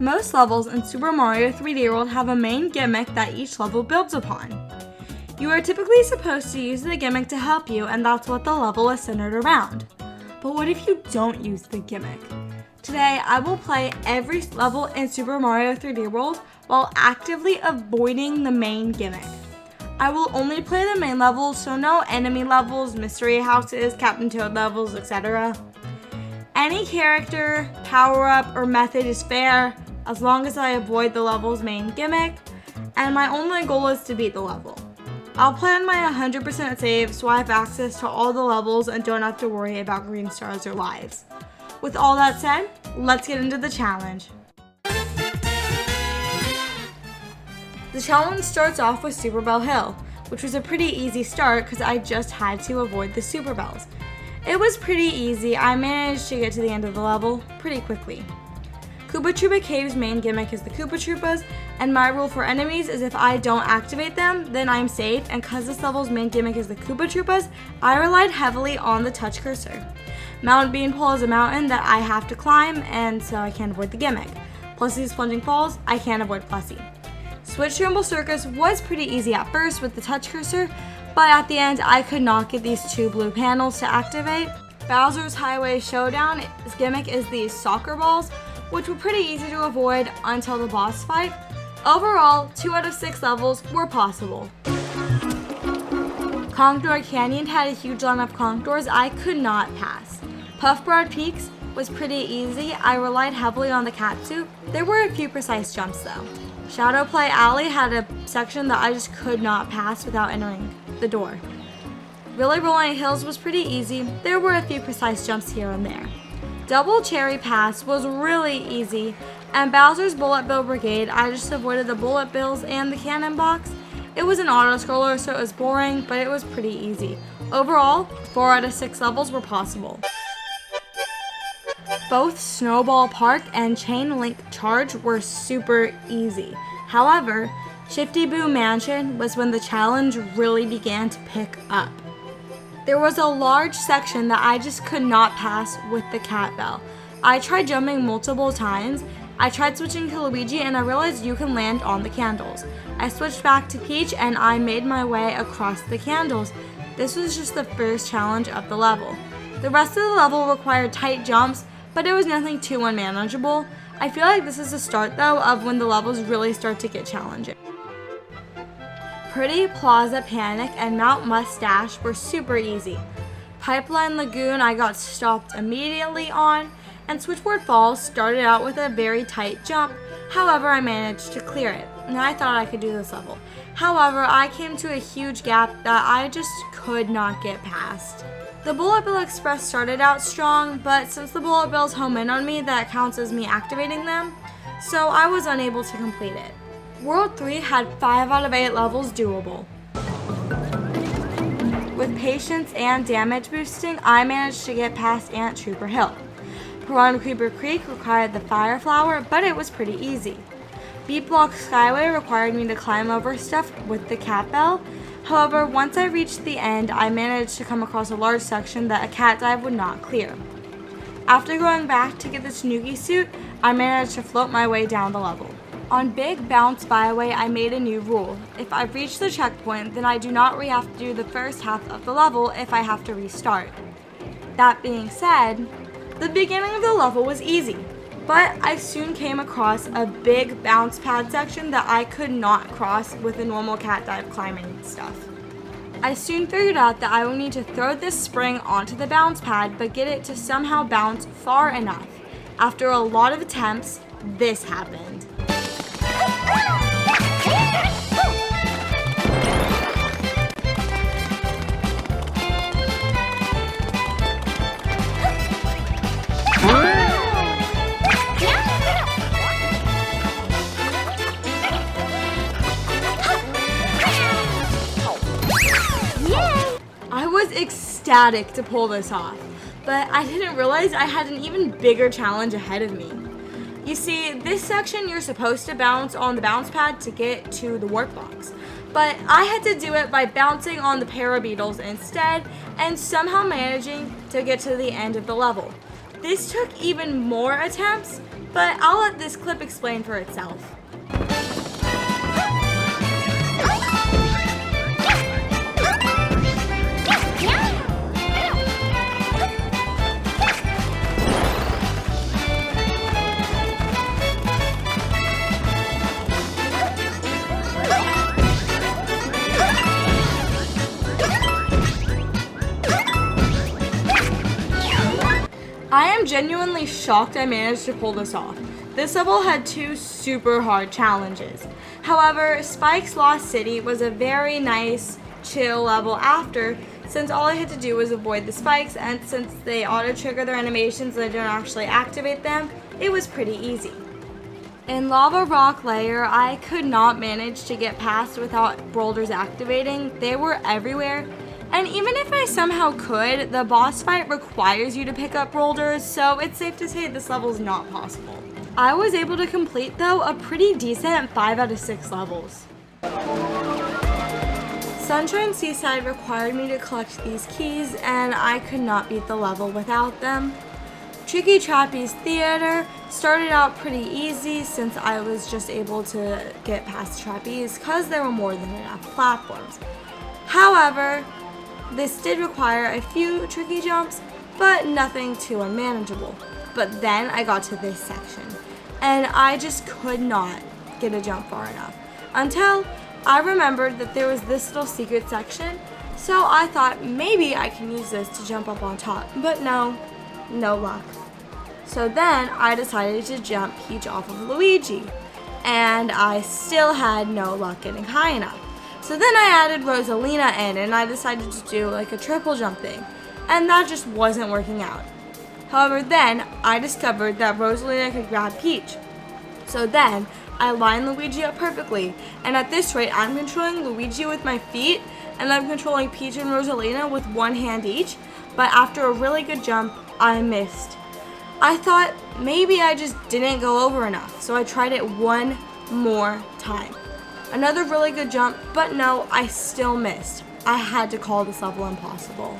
Most levels in Super Mario 3D World have a main gimmick that each level builds upon. You are typically supposed to use the gimmick to help you, and that's what the level is centered around. But what if you don't use the gimmick? Today, I will play every level in Super Mario 3D World while actively avoiding the main gimmick. I will only play the main levels, so no enemy levels, mystery houses, Captain Toad levels, etc. Any character, power-up, or method is fair as long as I avoid the level's main gimmick, and my only goal is to beat the level. I'll play on my 100% save so I have access to all the levels and don't have to worry about green stars or lives. With all that said, let's get into the challenge. The challenge starts off with Super Bell Hill, which was a pretty easy start because I just had to avoid the Super Bells. It was pretty easy. I managed to get to the end of the level pretty quickly. Koopa Troopa Cave's main gimmick is the Koopa Troopas, and my rule for enemies is if I don't activate them, then I'm safe, and because this level's main gimmick is the Koopa Troopas, I relied heavily on the touch cursor. Mount Beanpole is a mountain that I have to climb, and so I can't avoid the gimmick. Plussie's Plunging Falls, I can't avoid Plussie. Switch Rumble Circus was pretty easy at first with the touch cursor, but at the end I could not get these two blue panels to activate. Bowser's Highway Showdown, his gimmick is these soccer balls, which were pretty easy to avoid until the boss fight. Overall, 2 out of 6 levels were possible. Conch Canyon had a huge line of conch doors I could not pass. Puff Broad Peaks was pretty easy. I relied heavily on the cat suit. There were a few precise jumps though. Shadow Play Alley had a section that I just could not pass without entering the door. Really Rolling Hills was pretty easy. There were a few precise jumps here and there. Double Cherry Pass was really easy, and Bowser's Bullet Bill Brigade, I just avoided the bullet bills and the cannon box. It was an auto-scroller, so it was boring, but it was pretty easy. Overall, 4 out of 6 levels were possible. Both Snowball Park and Chain Link Charge were super easy. However, Shifty Boo Mansion was when the challenge really began to pick up. There was a large section that I just could not pass with the cat bell. I tried jumping multiple times. I tried switching to Luigi and I realized you can land on the candles. I switched back to Peach and I made my way across the candles. This was just the first challenge of the level. The rest of the level required tight jumps, but it was nothing too unmanageable. I feel like this is the start though of when the levels really start to get challenging. Pretty Plaza Panic and Mount Mustache were super easy. Pipeline Lagoon I got stopped immediately on, and Switchboard Falls started out with a very tight jump. However, I managed to clear it, and I thought I could do this level. However, I came to a huge gap that I just could not get past. The Bullet Bill Express started out strong, but since the Bullet Bills home in on me, that counts as me activating them, so I was unable to complete it. World 3 had 5 out of 8 levels doable. With patience and damage boosting, I managed to get past Ant Trooper Hill. Piranha Creeper Creek required the Fire Flower, but it was pretty easy. Beat Block Skyway required me to climb over stuff with the cat bell. However, once I reached the end, I managed to come across a large section that a cat dive would not clear. After going back to get the Tanuki suit, I managed to float my way down the level. On Big Bounce Byway, I made a new rule. If I've reached the checkpoint, then I do not have to do the first half of the level if I have to restart. That being said, the beginning of the level was easy, but I soon came across a big bounce pad section that I could not cross with the normal cat dive climbing stuff. I soon figured out that I would need to throw this spring onto the bounce pad, but get it to somehow bounce far enough. After a lot of attempts, this happened. I was ecstatic to pull this off, but I didn't realize I had an even bigger challenge ahead of me. You see, this section you're supposed to bounce on the bounce pad to get to the warp box, but I had to do it by bouncing on the Parabeetles instead and somehow managing to get to the end of the level. This took even more attempts, but I'll let this clip explain for itself. I am genuinely shocked I managed to pull this off. This level had 2 super hard challenges. However, Spike's Lost City was a very nice, chill level after, since all I had to do was avoid the spikes, and since they auto-trigger their animations and I don't actually activate them, it was pretty easy. In Lava Rock Layer, I could not manage to get past without boulders activating. They were everywhere. And even if I somehow could, the boss fight requires you to pick up boulders, so it's safe to say this level is not possible. I was able to complete, though, a pretty decent 5 out of 6 levels. Sunshine Seaside required me to collect these keys, and I could not beat the level without them. Tricky Trappy's Theater started out pretty easy since I was just able to get past trapeze because there were more than enough platforms. However, this did require a few tricky jumps, but nothing too unmanageable. But then I got to this section, and I just could not get a jump far enough until I remembered that there was this little secret section, so I thought maybe I can use this to jump up on top, but no luck. So then I decided to jump Peach off of Luigi, and I still had no luck getting high enough. So then I added Rosalina in, and I decided to do like a triple jump thing, and that just wasn't working out. However, then I discovered that Rosalina could grab Peach. So then I lined Luigi up perfectly, and at this rate I'm controlling Luigi with my feet, and I'm controlling Peach and Rosalina with one hand each, but after a really good jump, I missed. I thought maybe I just didn't go over enough, so I tried it one more time. Another really good jump, but no, I still missed. I had to call this level impossible.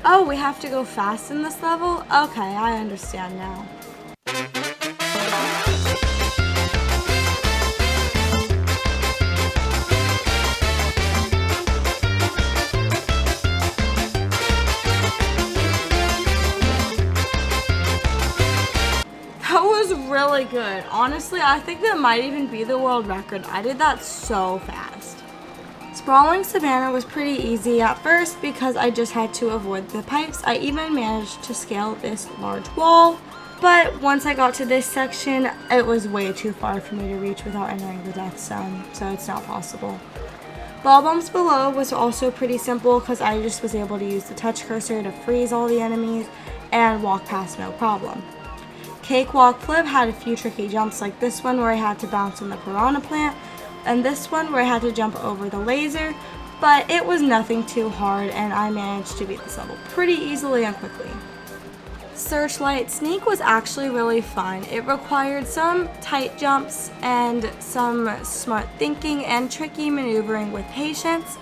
Oh, we have to go fast in this level? Okay, I understand now. That was really good. Honestly, I think that might even be the world record. I did that so fast. Sprawling Savannah was pretty easy at first because I just had to avoid the pipes. I even managed to scale this large wall, but once I got to this section, it was way too far for me to reach without entering the death zone, so it's not possible. Ball Bumps Below was also pretty simple because I just was able to use the touch cursor to freeze all the enemies and walk past no problem. Cakewalk Flip had a few tricky jumps like this one where I had to bounce on the piranha plant, and this one where I had to jump over the laser, but it was nothing too hard and I managed to beat this level pretty easily and quickly. Searchlight Sneak was actually really fun. It required some tight jumps and some smart thinking and tricky maneuvering with patience,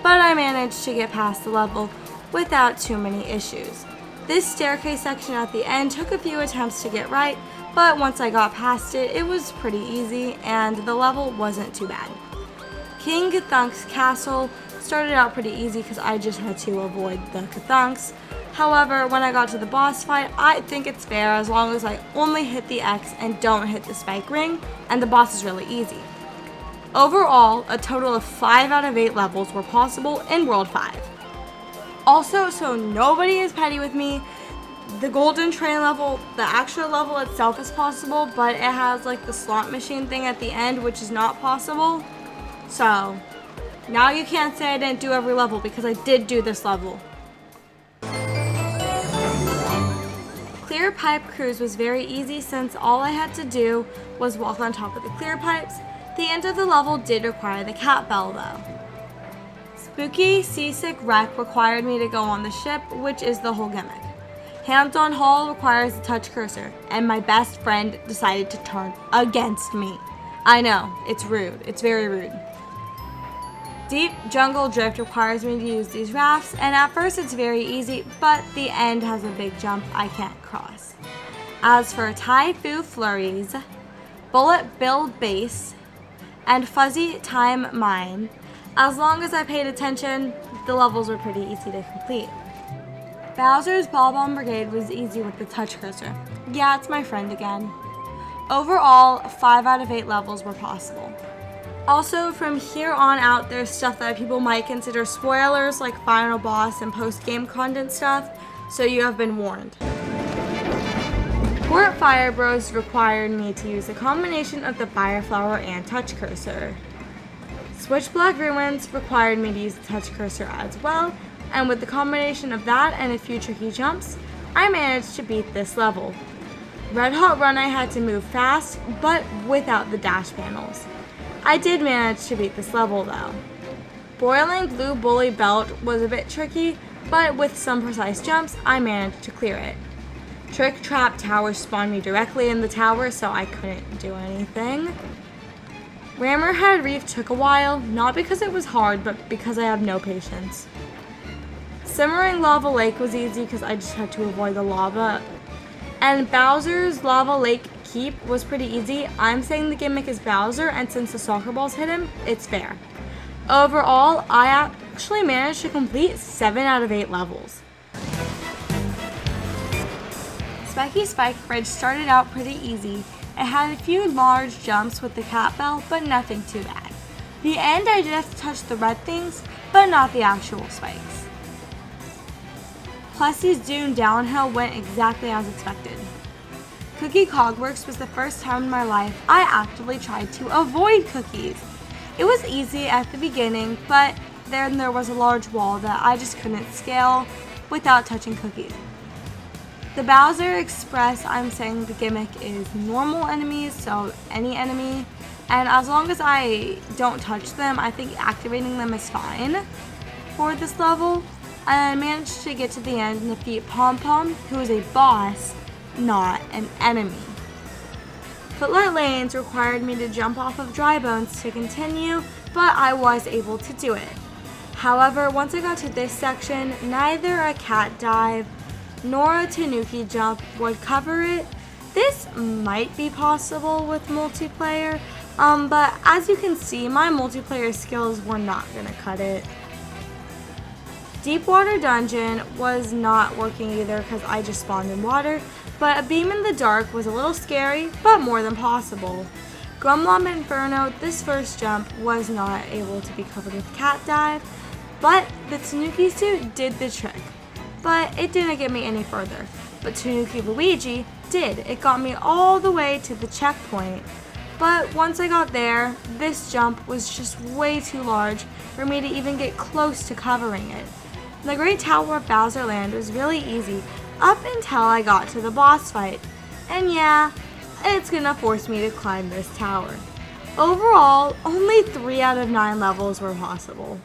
but I managed to get past the level without too many issues. This staircase section at the end took a few attempts to get right, but once I got past it, it was pretty easy and the level wasn't too bad. King Kathunk's Castle started out pretty easy because I just had to avoid the Kathunks. However, when I got to the boss fight, I think it's fair as long as I only hit the X and don't hit the spike ring, and the boss is really easy. Overall, a total of 5 out of 8 levels were possible in World 5. Also, so nobody is petty with me, the golden train level, the actual level itself is possible, but it has like the slot machine thing at the end, which is not possible. So, now you can't say I didn't do every level because I did do this level. Clear Pipe Cruise was very easy since all I had to do was walk on top of the clear pipes. The end of the level did require the cat bell though. Spooky Seasick Wreck required me to go on the ship, which is the whole gimmick. Hampton Hall requires the touch cursor, and my best friend decided to turn against me. I know, it's rude. It's very rude. Deep Jungle Drift requires me to use these rafts, and at first it's very easy, but the end has a big jump I can't cross. As for Tai-Fu Flurries, Bullet Bill Base, and Fuzzy Time Mine, as long as I paid attention, the levels were pretty easy to complete. Bowser's Ball Bomb Brigade was easy with the touch cursor. Yeah, it's my friend again. Overall, 5 out of 8 levels were possible. Also, from here on out, there's stuff that people might consider spoilers, like final boss and post-game content stuff, so you have been warned. Port Fire Bros required me to use a combination of the Fire Flower and touch cursor. Switch Black Ruins required me to use the touch cursor as well, and with the combination of that and a few tricky jumps, I managed to beat this level. Red Hot Run I had to move fast, but without the dash panels. I did manage to beat this level though. Boiling Blue Bully Belt was a bit tricky, but with some precise jumps, I managed to clear it. Trick Trap Tower spawned me directly in the tower, so I couldn't do anything. Rammerhead Reef took a while, not because it was hard, but because I have no patience. Simmering Lava Lake was easy because I just had to avoid the lava. And Bowser's Lava Lake Keep was pretty easy. I'm saying the gimmick is Bowser, and since the soccer balls hit him, it's fair. Overall, I actually managed to complete 7 out of 8 levels. Spiky Spike Bridge started out pretty easy. It had a few large jumps with the cat bell, but nothing too bad. The end I just touched the red things, but not the actual spikes. Plessy's Dune Downhill went exactly as expected. Cookie Cogworks was the first time in my life I actively tried to avoid cookies. It was easy at the beginning, but then there was a large wall that I just couldn't scale without touching cookies. The Bowser Express, I'm saying the gimmick is normal enemies, so any enemy, and as long as I don't touch them, I think activating them is fine for this level. I managed to get to the end and defeat Pom Pom, who is a boss, not an enemy. Footlight Lanes required me to jump off of dry bones to continue, but I was able to do it. However, once I got to this section, neither a cat dive nor a tanuki jump would cover it. This might be possible with multiplayer, but as you can see, my multiplayer skills were not gonna cut it. Deepwater Dungeon was not working either because I just spawned in water, but a beam in the dark was a little scary, but more than possible. Grumlum Inferno, this first jump was not able to be covered with cat dive, but the Tanuki suit did the trick. But it didn't get me any further. But Tanuki Luigi did. It got me all the way to the checkpoint. But once I got there, this jump was just way too large for me to even get close to covering it. The Great Tower of Bowser Land was really easy up until I got to the boss fight. And yeah, it's gonna force me to climb this tower. Overall, only 3 out of 9 levels were possible.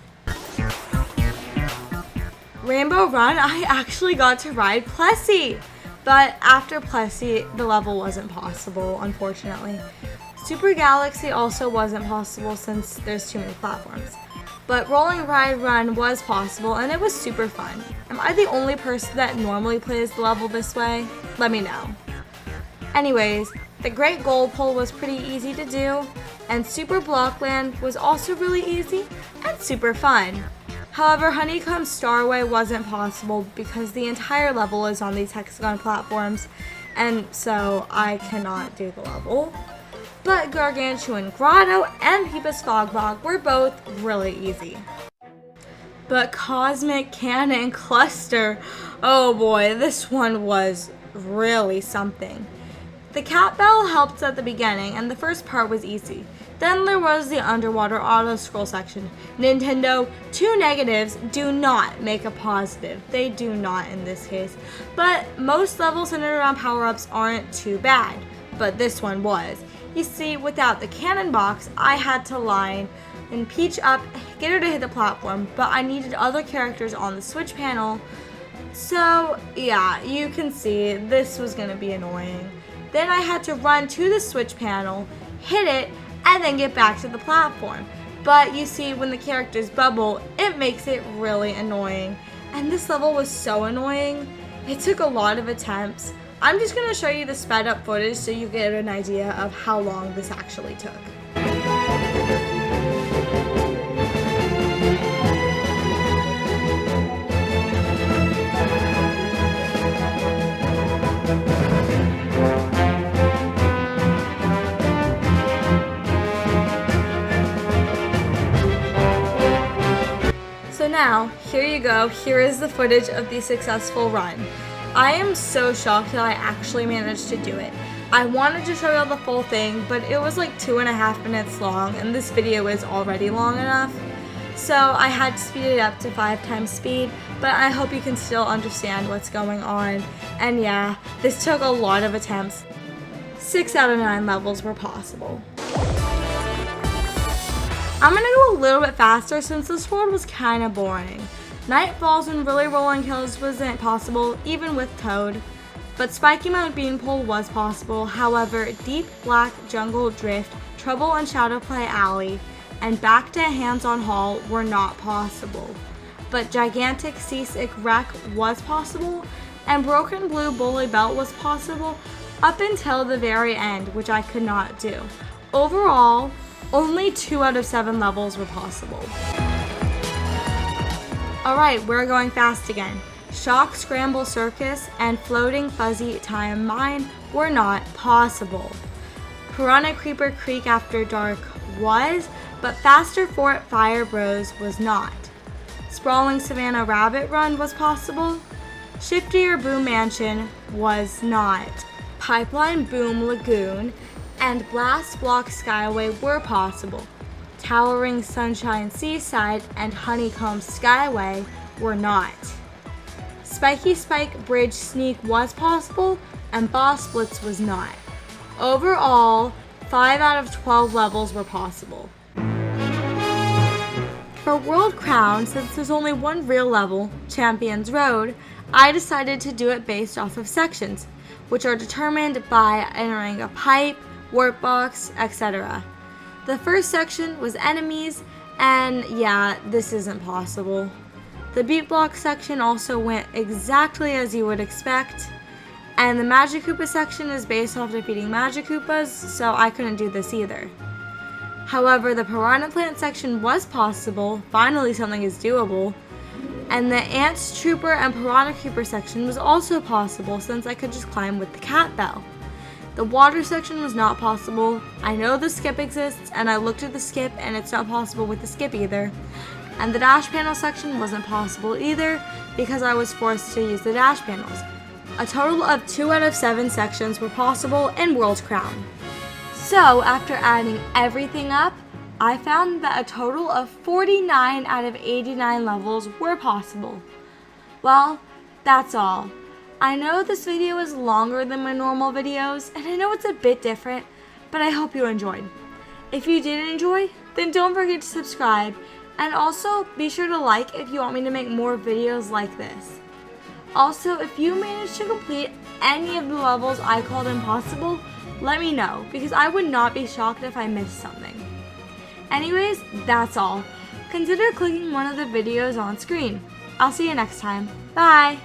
Rainbow Run, I actually got to ride Plessy, but after Plessy, the level wasn't possible, unfortunately. Super Galaxy also wasn't possible since there's too many platforms. But Rolling Ride Run was possible, and it was super fun. Am I the only person that normally plays the level this way? Let me know. Anyways, the Great Gold Pole was pretty easy to do, and Super Blockland was also really easy and super fun. However, Honeycomb Starway wasn't possible because the entire level is on these hexagon platforms, and so I cannot do the level. But Gargantuan Grotto and Peepa's Fog Bog were both really easy. But Cosmic Cannon Cluster, oh boy, this one was really something. The cat bell helped at the beginning, and the first part was easy. Then there was the underwater auto scroll section. Nintendo, 2 negatives do not make a positive. They do not in this case. But most levels centered around power-ups aren't too bad. But this one was. You see, without the cannon box, I had to line and Peach up, get her to hit the platform, but I needed other characters on the Switch panel. So yeah, you can see this was gonna be annoying. Then I had to run to the Switch panel, hit it, and then get back to the platform. But you see, when the characters bubble, it makes it really annoying. And this level was so annoying. It took a lot of attempts, I'm just going to show you the sped up footage so you get an idea of how long this actually took. So now, here you go. Here is the footage of the successful run. I am so shocked that I actually managed to do it. I wanted to show you all the full thing, but it was like 2.5 minutes long, and this video is already long enough. So I had to speed it up to 5 times speed, but I hope you can still understand what's going on. And yeah, this took a lot of attempts. 6 out of 9 levels were possible. I'm gonna go a little bit faster since this world was kind of boring. Night falls and really rolling hills wasn't possible, even with Toad. But Spiky Mount Beanpole was possible. However, Deep Black Jungle Drift, Trouble in Shadowplay Alley, and Back to Hands-on Hall were not possible. But Gigantic Seasick Wreck was possible, and Broken Blue Bully Belt was possible up until the very end, which I could not do. Overall, only 2 out of 7 levels were possible. Alright, we're going fast again. Shock Scramble Circus and Floating Fuzzy Time Mine were not possible. Piranha Creeper Creek After Dark was, but Faster Fort Fire Bros was not. Sprawling Savannah Rabbit Run was possible. Shiftier Boom Mansion was not. Pipeline Boom Lagoon and Blast Block Skyway were possible. Towering Sunshine Seaside and Honeycomb Skyway were not. Spiky Spike Bridge Sneak was possible, and Boss Blitz was not. Overall, 5 out of 12 levels were possible. For World Crown, since there's only one real level, Champions Road, I decided to do it based off of sections, which are determined by entering a pipe, warp box, etc. The first section was enemies, and yeah, this isn't possible. The beat block section also went exactly as you would expect, and the Magic Koopa section is based off defeating Magic Koopas, so I couldn't do this either. However, the Piranha Plant section was possible, finally something is doable, and the Ants Trooper and Piranha Creeper section was also possible since I could just climb with the cat bell. The water section was not possible. I know the skip exists, and I looked at the skip, and it's not possible with the skip either. And the dash panel section wasn't possible either because I was forced to use the dash panels. A total of 2 out of 7 sections were possible in World Crown. So after adding everything up, I found that a total of 49 out of 89 levels were possible. Well, that's all. I know this video is longer than my normal videos, and I know it's a bit different, but I hope you enjoyed. If you did enjoy, then don't forget to subscribe, and also be sure to like if you want me to make more videos like this. Also, if you managed to complete any of the levels I called impossible, let me know, because I would not be shocked if I missed something. Anyways, that's all. Consider clicking one of the videos on screen. I'll see you next time. Bye!